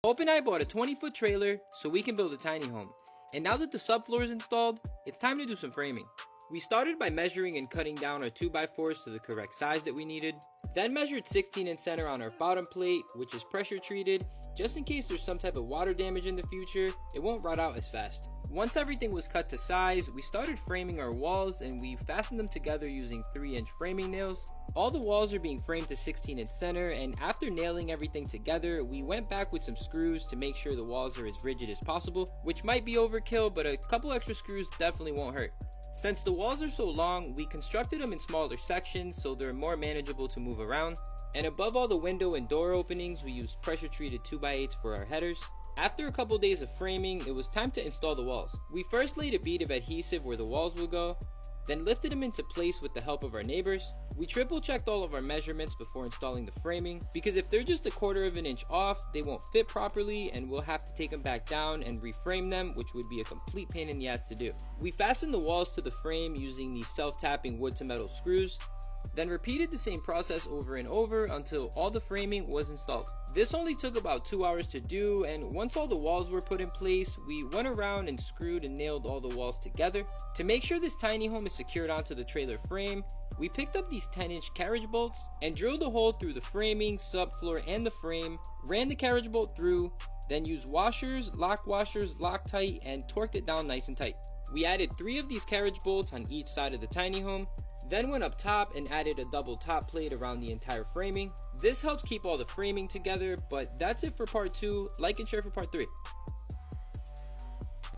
Hope and I bought a 20-foot trailer so we can build a tiny home. And now that the subfloor is installed, it's time to do some framing. We started by measuring and cutting down our 2x4s to the correct size that we needed. Then measured 16" center on our bottom plate, which is pressure treated, just in case there's some type of water damage in the future, it won't rot out as fast. Once everything was cut to size, we started framing our walls and we fastened them together using 3-inch framing nails. All the walls are being framed to 16" center, and after nailing everything together, we went back with some screws to make sure the walls are as rigid as possible, which might be overkill, but a couple extra screws definitely won't hurt. Since the walls are so long, we constructed them in smaller sections so they're more manageable to move around. And above all the window and door openings, we used pressure treated 2x8s for our headers. After a couple days of framing, it was time to install the walls. We first laid a bead of adhesive where the walls will go, then lifted them into place with the help of our neighbors. We triple checked all of our measurements before installing the framing, because if they're just 1/4 of an inch off, they won't fit properly and we'll have to take them back down and reframe them, which would be a complete pain in the ass to do. We fastened the walls to the frame using these self-tapping wood to metal screws, then repeated the same process over and over until all the framing was installed. This only took about 2 hours to do, and once all the walls were put in place, we went around and screwed and nailed all the walls together. To make sure this tiny home is secured onto the trailer frame, we picked up these 10-inch carriage bolts and drilled a hole through the framing, subfloor, and the frame, ran the carriage bolt through, then used washers, Loctite, and torqued it down nice and tight. We added 3 of these carriage bolts on each side of the tiny home, then went up top and added a double top plate around the entire framing. This helps keep all the framing together, but that's it for part 2. Like and share for part 3.